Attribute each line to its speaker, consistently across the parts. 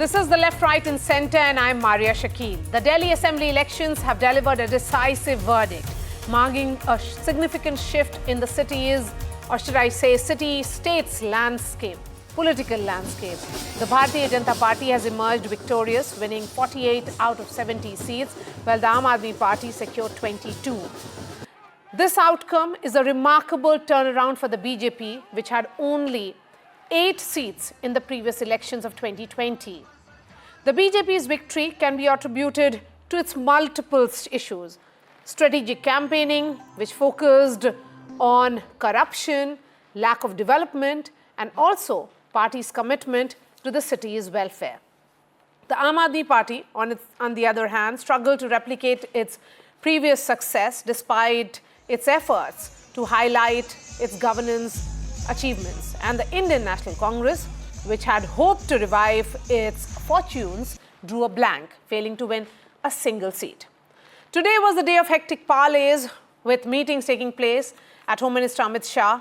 Speaker 1: This is the Left, Right and Centre and I'm Maria Shakil. The Delhi Assembly elections have delivered a decisive verdict, marking a significant shift in the city's, or should I say, city-state's landscape, political landscape. The Bharatiya Janata Party has emerged victorious, winning 48 out of 70 seats, while the Aam Aadmi Party secured 22. This outcome is a remarkable turnaround for the BJP, which had only 8 seats in the previous elections of 2020. The BJP's victory can be attributed to its multiple issues. Strategic campaigning, which focused on corruption, lack of development, and also party's commitment to the city's welfare. The Aam Aadmi Party, on the other hand, struggled to replicate its previous success despite its efforts to highlight its governance achievements. And the Indian National Congress, which had hoped to revive its fortunes, drew a blank, failing to win a single seat. Today was the day of hectic parleys, with meetings taking place at Home Minister Amit Shah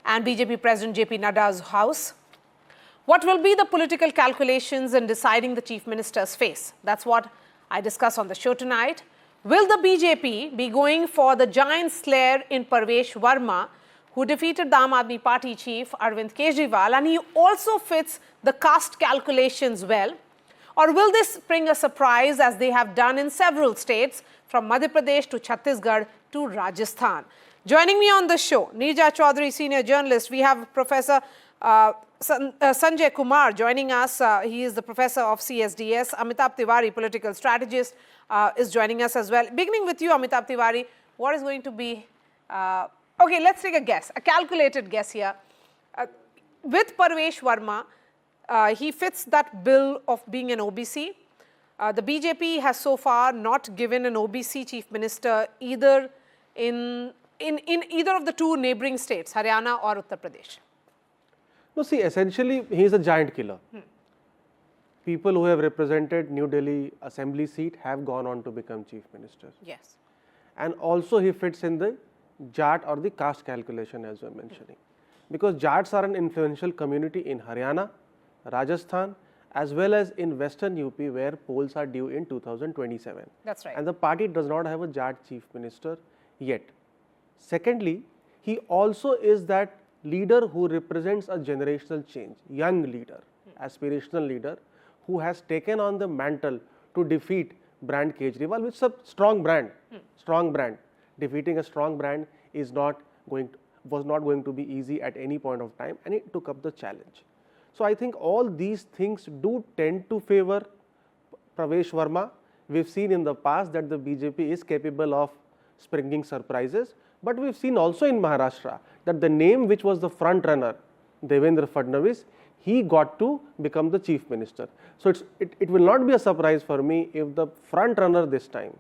Speaker 1: and BJP President JP Nadda's house. What will be the political calculations in deciding the Chief Minister's fate? That's what I discuss on the show tonight. Will the BJP be going for the giant slayer in Parvesh Verma, who defeated the Aam Aadmi Party chief Arvind Kejriwal, and he also fits the caste calculations well? Or will this bring a surprise, as they have done in several states, from Madhya Pradesh to Chhattisgarh to Rajasthan? Joining me on the show, Neerja Chaudhary, senior journalist. We have Professor Sanjay Kumar joining us. He is the professor of CSDS. Amitabh Tiwari, political strategist, is joining us as well. Beginning with you, Amitabh Tiwari, what is going to be... okay, let's take a guess, a calculated guess here. With Parvesh Verma, he fits that bill of being an OBC. The BJP has so far not given an OBC chief minister either in either of the two neighboring states, Haryana or Uttar Pradesh.
Speaker 2: No, see, essentially, he is a giant killer. People who have represented New Delhi assembly seat have gone on to become chief ministers.
Speaker 1: Yes.
Speaker 2: And also he fits in the Jat or the caste calculation, as you are mentioning. Because Jats are an influential community in Haryana, Rajasthan, as well as in Western UP, where polls are due in 2027.
Speaker 1: That's right.
Speaker 2: And the party does not have a Jat chief minister yet. Secondly, he also is that leader who represents a generational change, young leader, aspirational leader, who has taken on the mantle to defeat brand Kejriwal, which is a strong brand, Defeating a strong brand was not going to be easy at any point of time, and he took up the challenge. So I think all these things do tend to favor Parvesh Verma. We've seen in the past that the BJP is capable of springing surprises, but we've seen also in Maharashtra that the name which was the front runner, Devendra Fadnavis, he got to become the chief minister. So it will not be a surprise for me if the front runner this time,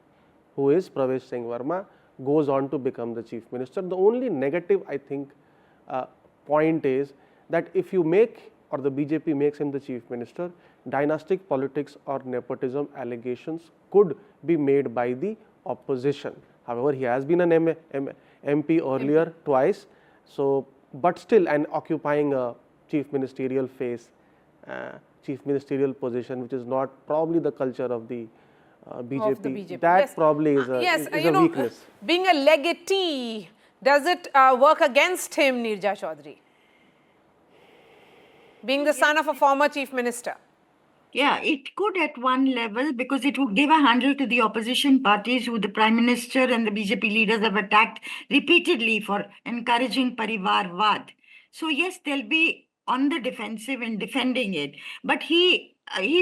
Speaker 2: who is Parvesh Singh Verma, goes on to become the chief minister. The only negative, I think, point is that if you make, or the BJP makes him the chief minister, dynastic politics or nepotism allegations could be made by the opposition. However, he has been an MP earlier twice, so but still, and occupying a chief ministerial chief ministerial position, which is not probably the culture of the BJP. That yes. Probably is a,
Speaker 1: yes,
Speaker 2: is a weakness.
Speaker 1: Being a legatee, does it work against him, Neerja Chaudhary? Being the son of a former chief minister.
Speaker 3: Yeah, it could at one level, because it would give a handle to the opposition parties who the Prime Minister and the BJP leaders have attacked repeatedly for encouraging Parivarvad. So yes, they'll be on the defensive in defending it. But he's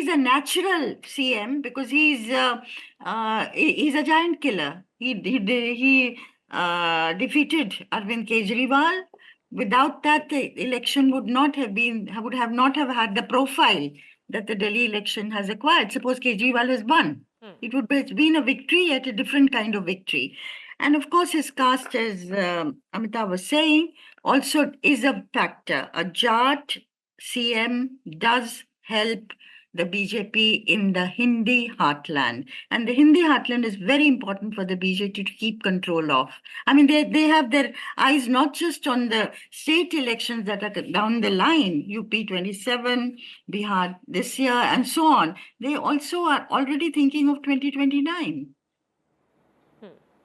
Speaker 3: a natural CM because he's a giant killer. He defeated Arvind Kejriwal. Without that, the election would not have had the profile that the Delhi election has acquired. Suppose Kejriwal has won. It would have been a victory, yet a different kind of victory. And of course, his caste, as Amitabh was saying, also is a factor. A Jat CM does help the BJP in the Hindi heartland. And the Hindi heartland is very important for the BJP to keep control of. I mean, they have their eyes not just on the state elections that are down the line, UP 27, Bihar this year, and so on. They also are already thinking of 2029.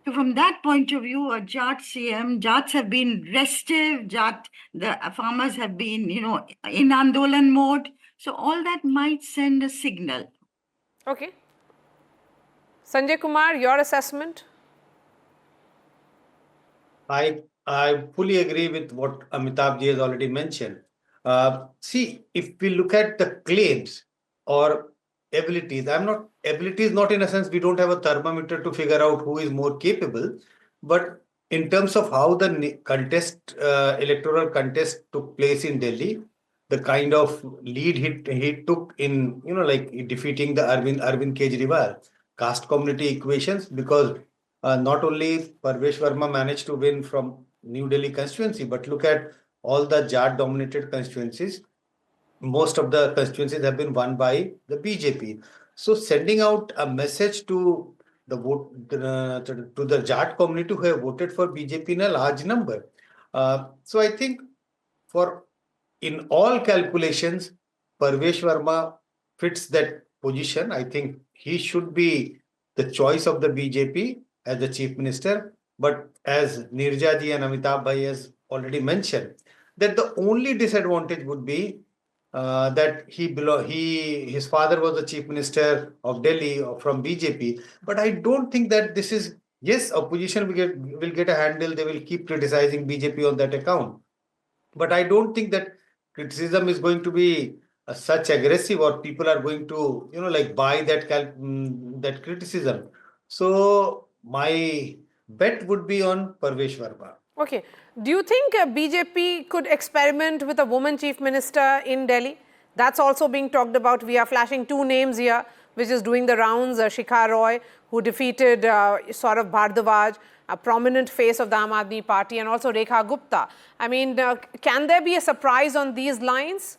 Speaker 3: So from that point of view, a Jat CM, Jats have been restive, the farmers have been, in Andolan mode. So all that might send a signal.
Speaker 1: Okay. Sanjay Kumar, your assessment?
Speaker 4: I fully agree with what Amitabh ji has already mentioned. See, if we look at the claims or abilities, abilities not in a sense we don't have a thermometer to figure out who is more capable, but in terms of how the electoral contest took place in Delhi, the kind of lead he took in, like defeating the Arvind Kejriwal, caste community equations, because not only Parvesh Verma managed to win from New Delhi constituency, but look at all the Jat dominated constituencies. Most of the constituencies have been won by the BJP. So sending out a message to the to the Jat community who have voted for BJP in a large number. So I think in all calculations, Parvesh Verma fits that position. I think he should be the choice of the BJP as the chief minister. But as Nirja ji and Amitabh bhai has already mentioned, that the only disadvantage would be that his father was the chief minister of Delhi from BJP. But I don't think that this is, yes, opposition will get a handle. They will keep criticizing BJP on that account. But I don't think that criticism is going to be such aggressive, or people are going to, buy that criticism. So my bet would be on Parvesh Verma.
Speaker 1: Okay. Do you think BJP could experiment with a woman chief minister in Delhi? That's also being talked about. We are flashing two names here, which is doing the rounds. Shikha Roy, who defeated Saurabh Bhardwaj, a prominent face of the Aam Aadmi Party, and also Rekha Gupta. I mean, can there be a surprise on these lines?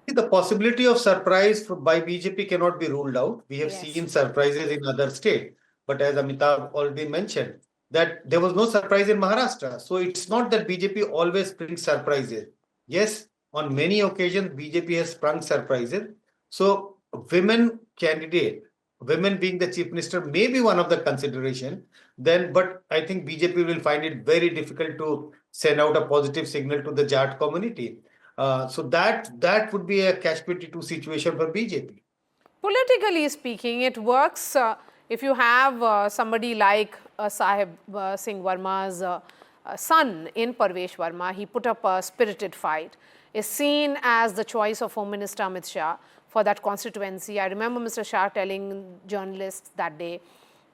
Speaker 4: The possibility of surprise by BJP cannot be ruled out. We have seen surprises in other states. But as Amitabh already mentioned, that there was no surprise in Maharashtra. So it's not that BJP always brings surprises. Yes, on many occasions, BJP has sprung surprises. So women being the chief minister may be one of the consideration. But I think BJP will find it very difficult to send out a positive signal to the Jat community. So that would be a catch-22 situation for BJP.
Speaker 1: Politically speaking, it works if you have somebody like Sahib Singh Verma's son in Parvesh Verma. He put up a spirited fight, is seen as the choice of Home Minister Amit Shah for that constituency. I remember Mr. Shah telling journalists that day,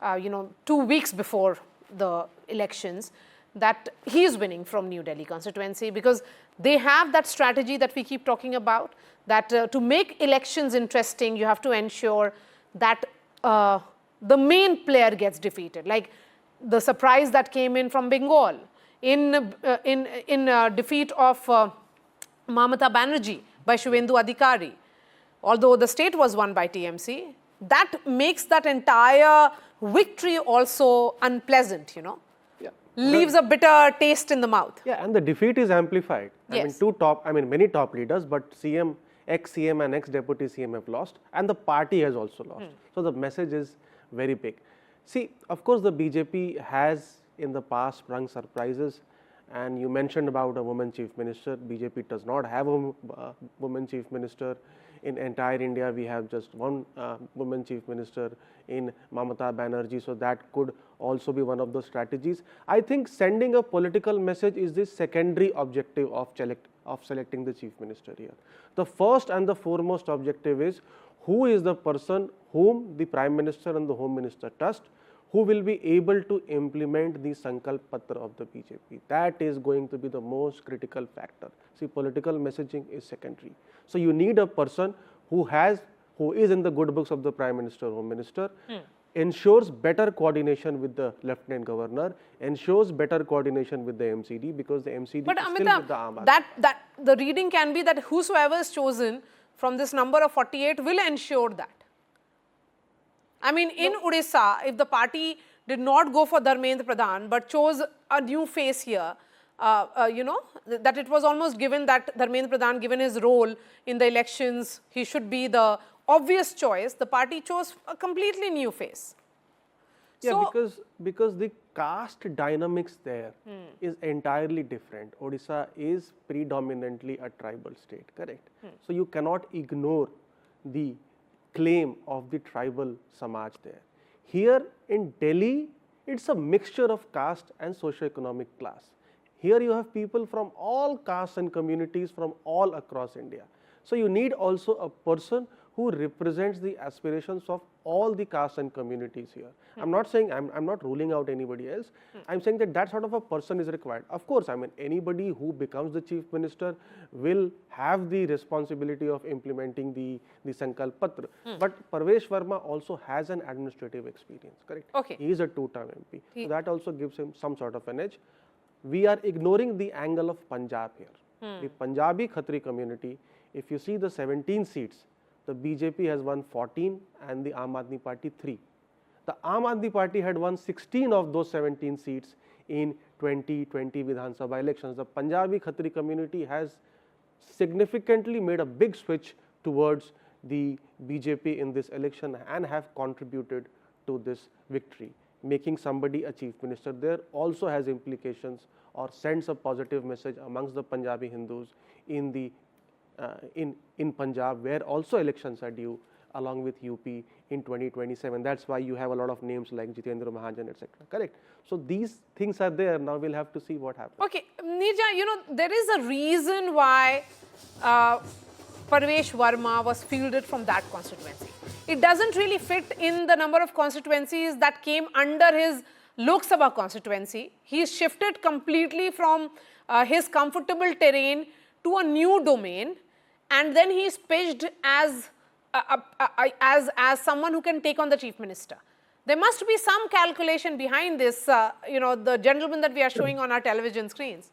Speaker 1: 2 weeks before the elections, that he is winning from New Delhi constituency, because they have that strategy that we keep talking about, that to make elections interesting, you have to ensure that the main player gets defeated. Like the surprise that came in from Bengal in defeat of Mamata Banerjee by Shivendu Adhikari. Although the state was won by TMC, that makes that entire victory also unpleasant, leaves a bitter taste in the mouth.
Speaker 2: Yeah, and the defeat is amplified.
Speaker 1: Yes.
Speaker 2: Many top leaders, but ex-CM and ex-deputy CM have lost, and the party has also lost. So the message is very big. See, of course, the BJP has in the past sprung surprises, and you mentioned about a woman chief minister. BJP does not have a woman chief minister. In entire India, we have just one woman chief minister in Mamata Banerjee, so that could also be one of the strategies. I think sending a political message is the secondary objective of selecting the chief minister here. The first and the foremost objective is who is the person whom the prime minister and the home minister trust, who will be able to implement the Sankalp Patra of the BJP. That is going to be the most critical factor. See, political messaging is secondary. So you need a person who is in the good books of the Prime Minister, Home Minister, ensures better coordination with the Lieutenant Governor, ensures better coordination with the MCD, because the MCD is still with the Aam Aadmi.
Speaker 1: But the reading can be that whosoever is chosen from this number of 48 will ensure that? I mean, in Odisha, if the party did not go for Dharmendra Pradhan but chose a new face here, that it was almost given that Dharmendra Pradhan, given his role in the elections, he should be the obvious choice. The party chose a completely new face.
Speaker 2: Yeah,
Speaker 1: So,
Speaker 2: because the caste dynamics there is entirely different. Odisha is predominantly a tribal state, correct? So you cannot ignore the claim of the tribal Samaj there. Here in Delhi, it's a mixture of caste and socio-economic class. Here you have people from all castes and communities from all across India. So you need also a person who represents the aspirations of all the castes and communities here. I'm not saying, I'm not ruling out anybody else. I'm saying that sort of a person is required. Of course, I mean, anybody who becomes the chief minister will have the responsibility of implementing the Sankalp Patra. But Parvesh Verma also has an administrative experience, correct?
Speaker 1: Okay.
Speaker 2: He is a two-term MP. So that also gives him some sort of an edge. We are ignoring the angle of Punjab here. The Punjabi Khatri community, if you see the 17 seats, the BJP has won 14 and the Aam Aadmi Party 3. The Aam Aadmi Party had won 16 of those 17 seats in 2020 Vidhan Sabha elections. The Punjabi Khatri community has significantly made a big switch towards the BJP in this election and have contributed to this victory. Making somebody a chief minister there also has implications or sends a positive message amongst the Punjabi Hindus in the in Punjab, where also elections are due along with UP in 2027. That's why you have a lot of names like Jitendra Mahajan, etc. Correct. So these things are there. Now we'll have to see what happens.
Speaker 1: okay, Neerja, there is a reason why Parvesh Verma was fielded from that constituency. It doesn't really fit in the number of constituencies that came under his Lok Sabha constituency. He's shifted completely from his comfortable terrain to a new domain, and then he's pitched as someone who can take on the chief minister. There must be some calculation behind this, the gentleman that we are showing on our television screens.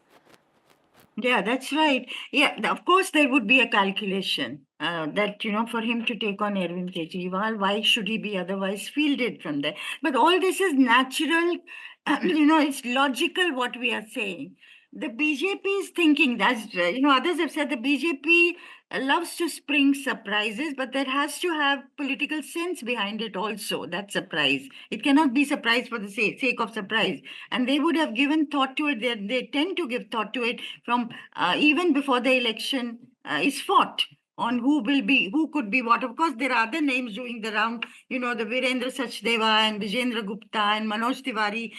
Speaker 3: Yeah, that's right. Yeah, of course, there would be a calculation that, for him to take on Arvind Kejriwal, why should he be otherwise fielded from there? But all this is natural, it's logical what we are saying. The BJP is thinking, that's, others have said the BJP loves to spring surprises, but there has to have political sense behind it also, that surprise. It cannot be surprise for the sake of surprise. And they would have given thought to it. They tend to give thought to it from even before the election is fought on who could be what. Of course, there are other names doing the round, the Virendra Sachdeva and Vijendra Gupta and Manoj Tiwari,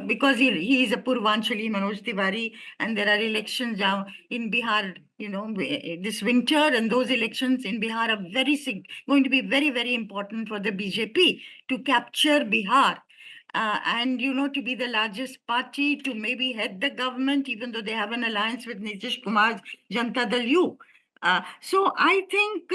Speaker 3: because he is a Purvanchali, Manoj Tiwari, and there are elections now in Bihar, this winter, and those elections in Bihar are going to be very, very important for the BJP to capture Bihar. And, to be the largest party, to maybe head the government, even though they have an alliance with Nitish Kumar's Janata Dal U. So I think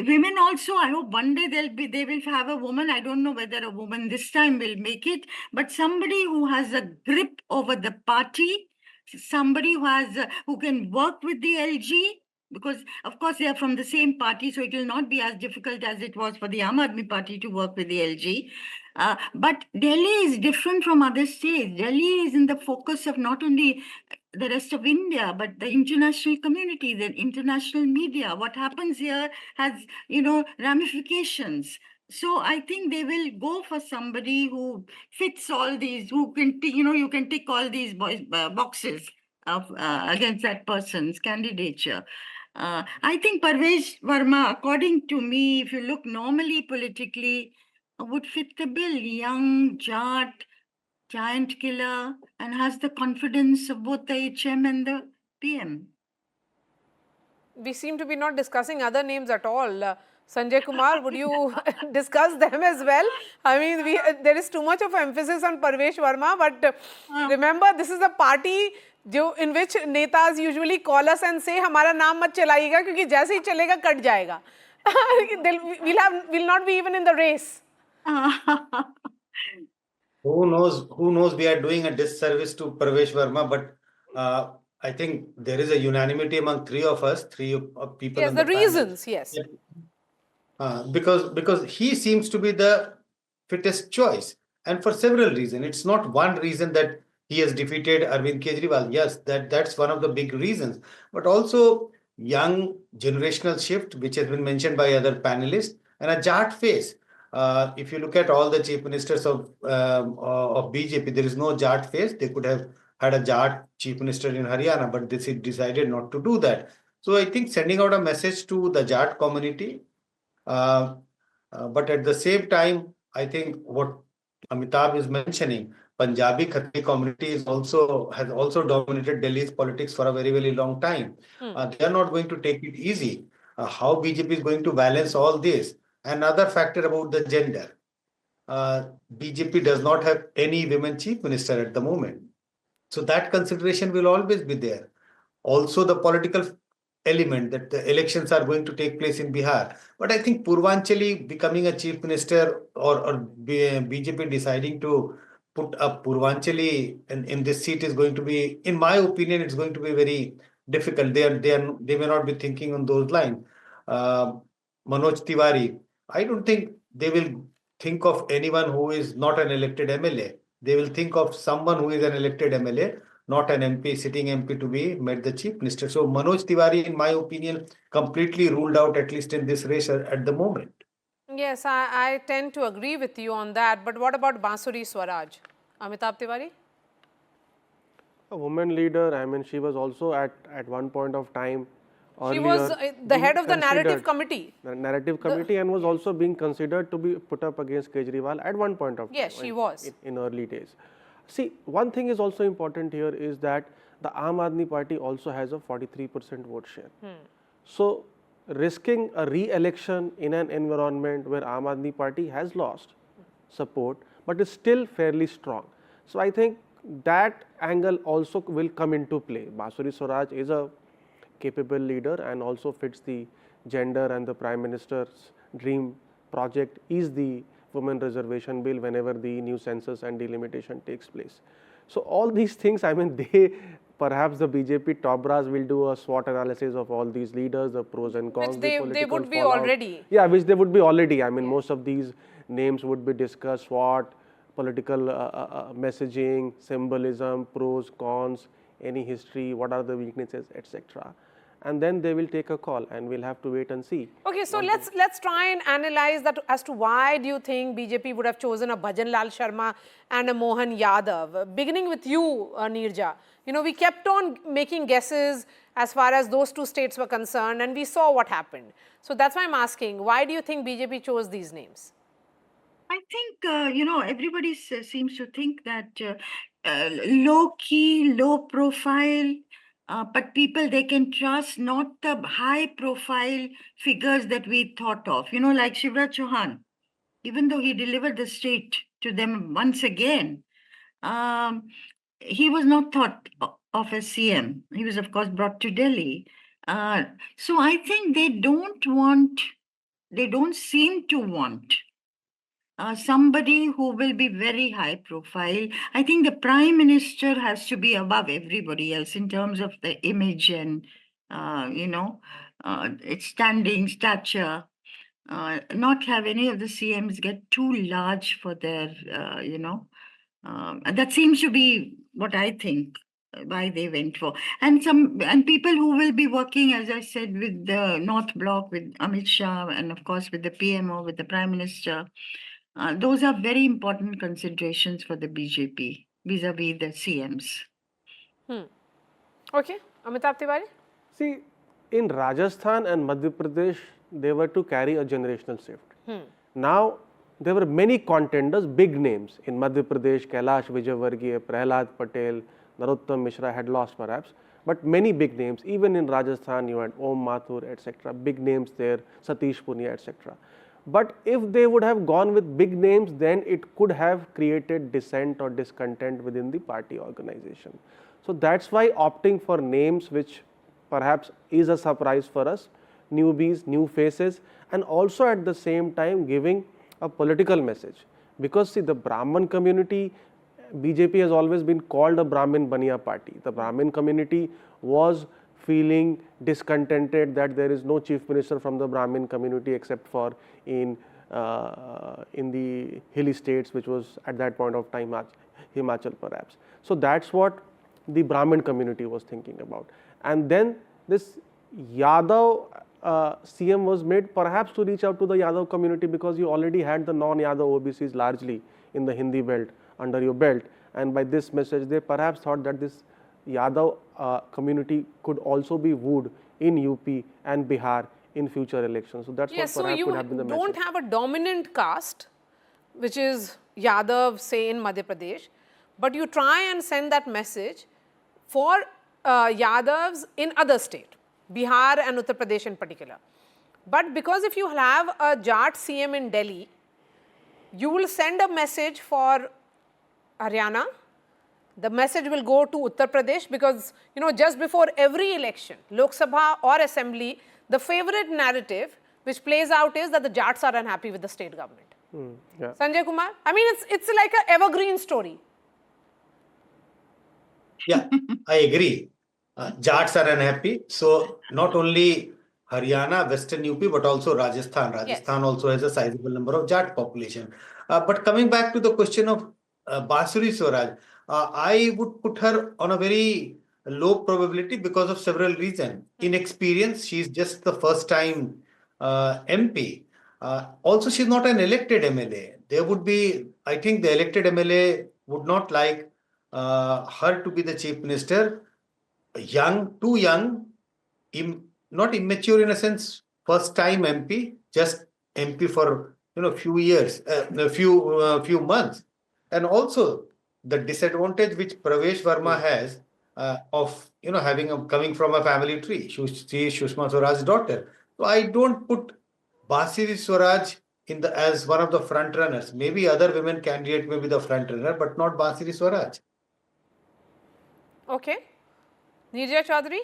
Speaker 3: women also, I hope one day they will have a woman. I don't know whether a woman this time will make it, but somebody who has a grip over the party, somebody who can work with the LG, because of course they are from the same party, so it will not be as difficult as it was for the Aam Aadmi Party to work with the LG. But Delhi is different from other states. Delhi is in the focus of not only the rest of India, but the international community, the international media. What happens here has, ramifications. So I think they will go for somebody who fits all these, who can, you can tick all these boxes of against that person's candidature. I think Parvesh Verma, according to me, if you look normally politically, would fit the bill. Young, Jat, giant killer, and has the confidence of both the HM and the PM.
Speaker 1: We seem to be not discussing other names at all. Sanjay Kumar, would you discuss them as well? I mean, there is too much of emphasis on Parvesh Verma, but remember, this is a party in which netas usually call us and say, "हमारा नाम मत चलाइएगा क्योंकि जैसे ही चलेगा cut जाएगा." We'll not be even in the race.
Speaker 4: Who knows? We are doing a disservice to Parvesh Verma, but I think there is a unanimity among three of us, people
Speaker 1: Yes,
Speaker 4: on
Speaker 1: the
Speaker 4: the panel.
Speaker 1: reasons, yes.
Speaker 4: Because he seems to be the fittest choice, and for several reasons. It's not one reason that he has defeated Arvind Kejriwal. Yes, that's one of the big reasons, but also young generational shift, which has been mentioned by other panelists, and a Jat face. If you look at all the chief ministers of BJP, there is no Jat face. They could have had a Jat chief minister in Haryana, but they decided not to do that. So I think sending out a message to the Jat community. But at the same time, I think what Amitabh is mentioning, Punjabi Khatri community has also dominated Delhi's politics for a very, very long time. They are not going to take it easy. How BJP is going to balance all this? Another factor about the gender. BJP does not have any women chief minister at the moment. So that consideration will always be there. Also, the political element that the elections are going to take place in Bihar. But I think Purvanchali becoming a chief minister, or BJP deciding to put up Purvanchali in this seat is going to be, in my opinion, it's going to be very difficult. They may not be thinking on those lines. Uh, Manoj Tiwari, I don't think they will think of anyone who is not an elected MLA. They will think of someone who is an elected MLA, not an MP, sitting MP to be made the chief minister. So Manoj Tiwari, in my opinion, completely ruled out, at least in this race at the moment.
Speaker 1: Yes, I tend to agree with you on that. But what about Bansuri Swaraj? Amitabh Tiwari?
Speaker 2: A woman leader, I mean, she was also at one point of time.
Speaker 1: She was the head of the narrative committee.
Speaker 2: The narrative committee, and was also being considered to be put up against Kejriwal at one point of time.
Speaker 1: Yes, she was.
Speaker 2: In early days. See, one thing is also important here is that the Aam Aadmi Party also has a 43% vote share. So, risking a re-election in an environment where Aam Aadmi Party has lost support, but is still fairly strong. So, I think that angle also will come into play. Bansuri Swaraj is a capable leader and also fits the gender, and the Prime Minister's dream project is the women reservation bill whenever the new census and delimitation takes place. So all these things, I mean, perhaps the BJP top brass will do a SWOT analysis of all these leaders, the pros and cons.
Speaker 1: Which they would be already.
Speaker 2: Yeah, which they would be already. I mean, most of these names would be discussed: SWOT, political messaging, symbolism, pros, cons, any history, what are the weaknesses, etc. And then they will take a call, and we'll have to wait and see.
Speaker 1: Okay, so let's try and analyze that as to why do you think BJP would have chosen a Bhajan Lal Sharma and a Mohan Yadav? Beginning with you, Neerja. You know, we kept on making guesses as far as those two states were concerned, and we saw what happened. So that's why I'm asking, why do you think BJP chose these names?
Speaker 3: I think, everybody seems to think that low key, low profile, but people they can trust, not the high profile figures that we thought of, like Shivraj Chauhan, even though he delivered the state to them once again, he was not thought of as CM. He was, of course, brought to Delhi. So I think they don't seem to want somebody who will be very high profile. I think the Prime Minister has to be above everybody else in terms of the image and, its standing, stature. Not have any of the CMs get too large for their, that seems to be what I think why they went for. And people who will be working, as I said, with the North Bloc, with Amit Shah, and of course with the PMO, with the Prime Minister. Those are very important considerations for the BJP vis-a-vis the CMs.
Speaker 1: Okay, Amitabh Tiwari?
Speaker 2: See, in Rajasthan and Madhya Pradesh, they were to carry a generational shift. Now, there were many contenders, big names. In Madhya Pradesh, Kailash Vijayvargiya, Prahlad Patel, Narottam Mishra had lost perhaps, but many big names. Even in Rajasthan, you had Om Mathur, etc. Big names there, Satish Punia, etc. But if they would have gone with big names, then it could have created dissent or discontent within the party organization. So that's why opting for names which perhaps is a surprise for us, newbies, new faces, and also at the same time giving a political message. Because see, the Brahmin community, BJP has always been called a Brahmin Baniya party. The Brahmin community was feeling discontented that there is no chief minister from the Brahmin community except for in the hilly states, which was at that point of time Himachal perhaps. So that's what the Brahmin community was thinking about. And then this Yadav CM was made perhaps to reach out to the Yadav community, because you already had the non-Yadav OBCs largely in the Hindi belt under your belt, and by this message they perhaps thought that this Yadav community could also be wooed in UP and Bihar in future elections. So that's what perhaps could have been the message.
Speaker 1: So you don't have a dominant caste, which is Yadav, say in Madhya Pradesh, but you try and send that message for Yadavs in other states, Bihar and Uttar Pradesh in particular. But because if you have a Jat CM in Delhi, you will send a message for Haryana. The message will go to Uttar Pradesh, because just before every election, Lok Sabha or Assembly, the favorite narrative which plays out is that the Jats are unhappy with the state government.
Speaker 2: Yeah.
Speaker 1: Sanjay Kumar, I mean, it's like an evergreen story.
Speaker 4: Yeah, I agree. Jats are unhappy. So not only Haryana, Western UP, but also Rajasthan. Rajasthan also has a sizable number of Jat population. But coming back to the question of Basuri Swaraj, I would put her on a very low probability because of several reasons. Inexperience, she's just the first time MP. Also, she's not an elected MLA. There would be, I think the elected MLA would not like her to be the chief minister. Young, too young, not immature in a sense, first time MP, just MP for few years, few months. And also the disadvantage which Parvesh Verma has of coming from a family tree. She is Sushma Swaraj's daughter. So I don't put Basuri Swaraj as one of the front runners. Maybe other women candidate may be the front runner, but not Basuri Swaraj.
Speaker 1: Okay. Nirja Chaudhary?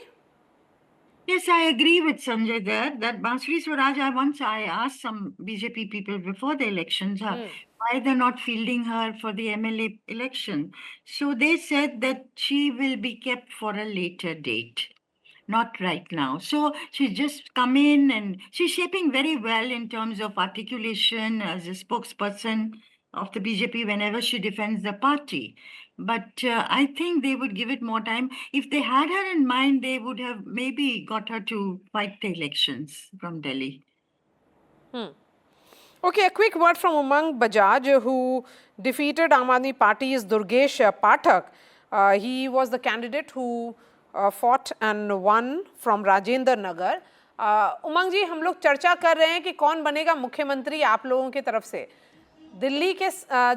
Speaker 3: Yes, I agree with Sanjay there that Basuri Swaraj, I asked some BJP people before the elections why they're not fielding her for the MLA election. So they said that she will be kept for a later date, not right now. So she's just come in and she's shaping very well in terms of articulation as a spokesperson of the BJP whenever she defends the party. But I think they would give it more time. If they had her in mind, they would have maybe got her to fight the elections from Delhi.
Speaker 1: Okay, a quick word from Umang Bajaj, who defeated Aam Aadmi Party's Durgesh Pathak. He was the candidate who fought and won from Rajendra Nagar. Umang ji, हम लोग चर्चा कर रहे हैं कि कौन बनेगा मुख्यमंत्री आप लोगों की तरफ से. दिल्ली के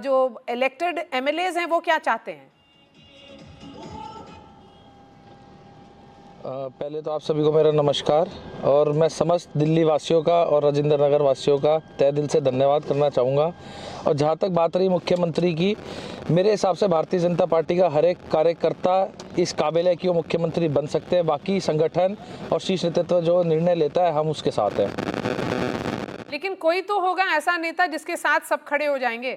Speaker 1: जो इलेक्टेड एमएलएज हैं वो क्या चाहते हैं?
Speaker 5: पहले तो आप सभी को मेरा नमस्कार, और मैं समस्त दिल्ली वासियों का और राजेंद्र नगर वासियों का तहे दिल से धन्यवाद करना चाहूँगा। और जहाँ तक बात रही मुख्यमंत्री की, मेरे हिसाब से भारतीय जनता पार्टी का हर एक कार्यकर्ता इस काबिल है कि वो मुख्यमंत्री बन सकते हैं। बाकी संगठन और शीर्ष नेतृत्व जो निर्णय लेता है हम उसके साथ हैं।
Speaker 1: लेकिन कोई तो होगा ऐसा नेता जिसके साथ सब खड़े हो जाएंगे।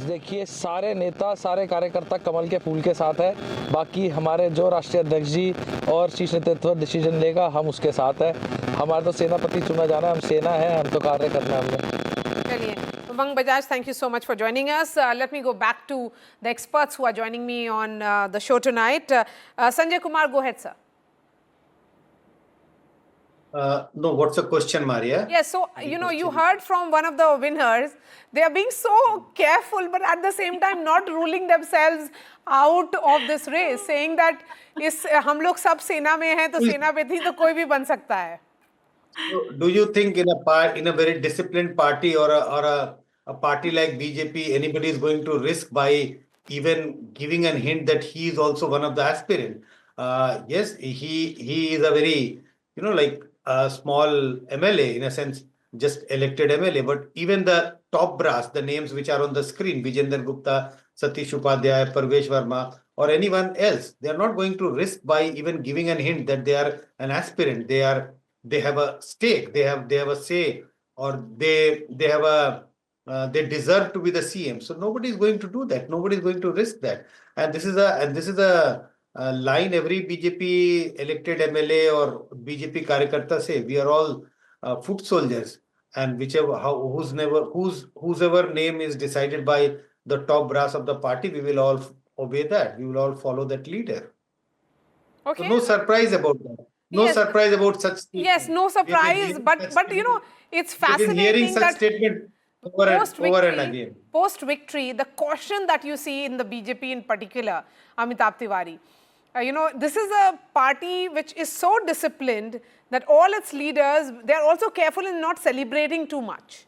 Speaker 5: देखिए, सारे नेता सारे कार्यकर्ता कमल के फूल के साथ है। बाकी हमारे जो राष्ट्रीय अध्यक्ष जी और शीर्ष नेतृत्व डिसीजन लेगा हम उसके साथ है। हमारा तो सेनापति चुना जाना है, हम सेना है, हम तो कार्य करना है हमने।
Speaker 1: चलिए, Umang Bajaj, thank you so much for joining us. Let me go back to the experts who are joining me on the show tonight. Sanjay Kumar, go ahead, sir.
Speaker 4: No, what's the question, Maria?
Speaker 1: Yes, so, you heard from one of the winners. They are being so careful, but at the same time not ruling themselves out of this race, saying that हम लोग सब सेना में हैं, तो सेना में थी तो कोई भी बन सकता है.
Speaker 4: Do you think in a very disciplined party or a party like BJP, anybody is going to risk by even giving a hint that he is also one of the aspirants? Yes, he is a very, a small MLA in a sense, just elected MLA, but even the top brass, the names which are on the screen, Vijender Gupta, Satish Upadhyay, Parvesh Verma, or anyone else, they are not going to risk by even giving a hint that they are an aspirant. They have a stake, they have a say, or they have a they deserve to be the CM. So nobody is going to do that. Nobody is going to risk that. And this is a line every BJP elected MLA or BJP Karyakarta say. We are all foot soldiers, and whosever name is decided by the top brass of the party, we will all obey that. We will all follow that leader.
Speaker 1: Okay.
Speaker 4: So no surprise about that. No
Speaker 1: Yes.
Speaker 4: surprise about such statement.
Speaker 1: Yes, no surprise, but you know, it's fascinating
Speaker 4: hearing such
Speaker 1: that
Speaker 4: statement over and again.
Speaker 1: Post-victory, the caution that you see in the BJP in particular, Amitabh Tiwari, you know, this is a party which is so disciplined that all its leaders, they are also careful in not celebrating too much.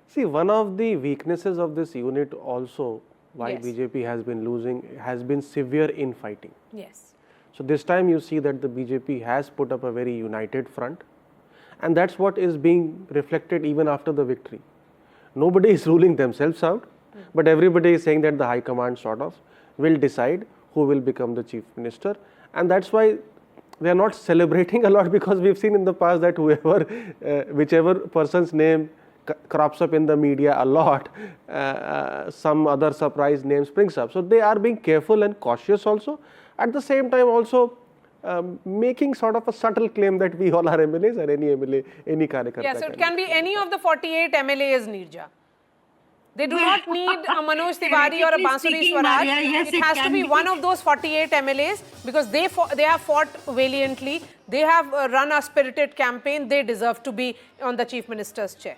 Speaker 2: See, one of the weaknesses of this unit also, why
Speaker 1: Yes.
Speaker 2: BJP has been losing, has been severe infighting.
Speaker 1: Yes.
Speaker 2: So this time you see that the BJP has put up a very united front, and that's what is being reflected even after the victory. Nobody is ruling themselves out, but everybody is saying that the high command sort of will decide who will become the chief minister, and that's why they are not celebrating a lot, because we've seen in the past that whichever person's name crops up in the media a lot, some other surprise name springs up. So they are being careful and cautious also. At the same time also making sort of a subtle claim that we all are MLAs, or any MLA, any Karyakarta.
Speaker 1: Yeah, so it can be any of the 48 MLAs, Nirja. They do not need a Manoj Tiwari or a Bansuri Swaraj.
Speaker 3: Yes,
Speaker 1: it has to be one of those 48 MLAs, because they have fought valiantly. They have run a spirited campaign. They deserve to be on the chief minister's chair.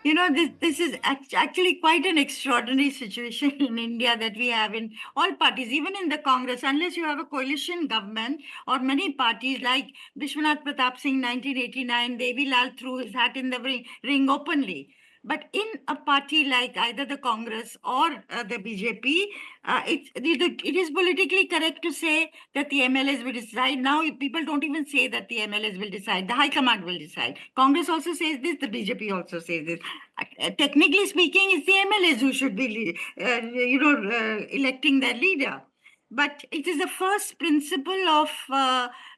Speaker 3: You know, this is actually quite an extraordinary situation in India that we have in all parties, even in the Congress, unless you have a coalition government or many parties like Vishwanath Pratap Singh, 1989, Devi Lal threw his hat in the ring openly. But in a party like either the Congress or the BJP, it is politically correct to say that the MLAs will decide. Now people don't even say that the MLAs will decide. The High Command will decide. Congress also says this. The BJP also says this. Technically speaking, it's the MLAs who should be, electing their leader. But it is the first principle of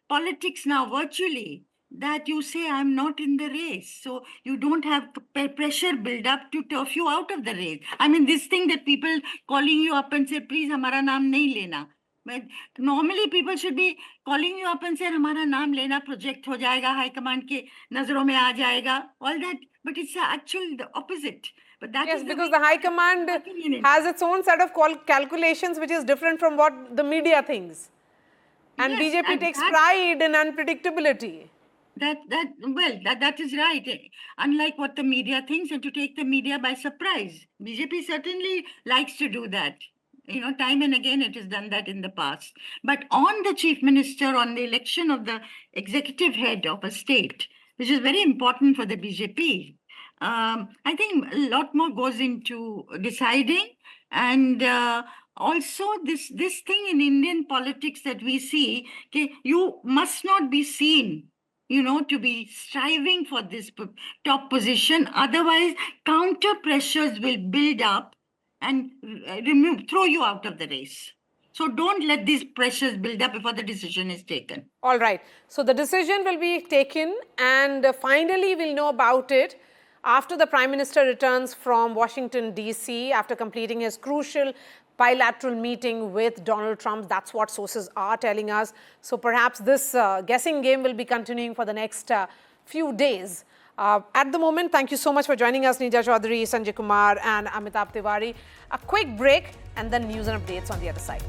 Speaker 3: politics now, virtually, that you say, I'm not in the race. So you don't have pressure build up to turf you out of the race. I mean, this thing that people calling you up and say, please, hamara naam nahi lena. But normally people should be calling you up and say, hamara naam lena, project ho jayega, high command ke nazaron mein aa jayega, all that. But it's actually the opposite. But that
Speaker 1: Yes,
Speaker 3: is
Speaker 1: because the High Command has its own set of calculations which is different from what the media thinks. And
Speaker 3: Yes,
Speaker 1: BJP
Speaker 3: and
Speaker 1: takes
Speaker 3: that-
Speaker 1: pride in unpredictability.
Speaker 3: That is right. Unlike what the media thinks, and to take the media by surprise. BJP certainly likes to do that. You know, time and again it has done that in the past. But on the chief minister, on the election of the executive head of a state, which is very important for the BJP, I think a lot more goes into deciding. And also this thing in Indian politics that we see, you must not be seen, to be striving for this top position. Otherwise, counter pressures will build up and throw you out of the race. So don't let these pressures build up before the decision is taken.
Speaker 1: All right. So the decision will be taken, and finally we'll know about it after the Prime Minister returns from Washington, D.C., after completing his crucial bilateral meeting with Donald Trump. That's what sources are telling us. So perhaps this guessing game will be continuing for the next few days. At the moment, thank you so much for joining us, Nija Chaudhary, Sanjay Kumar and Amitabh Tiwari. A quick break and then news and updates on the other side.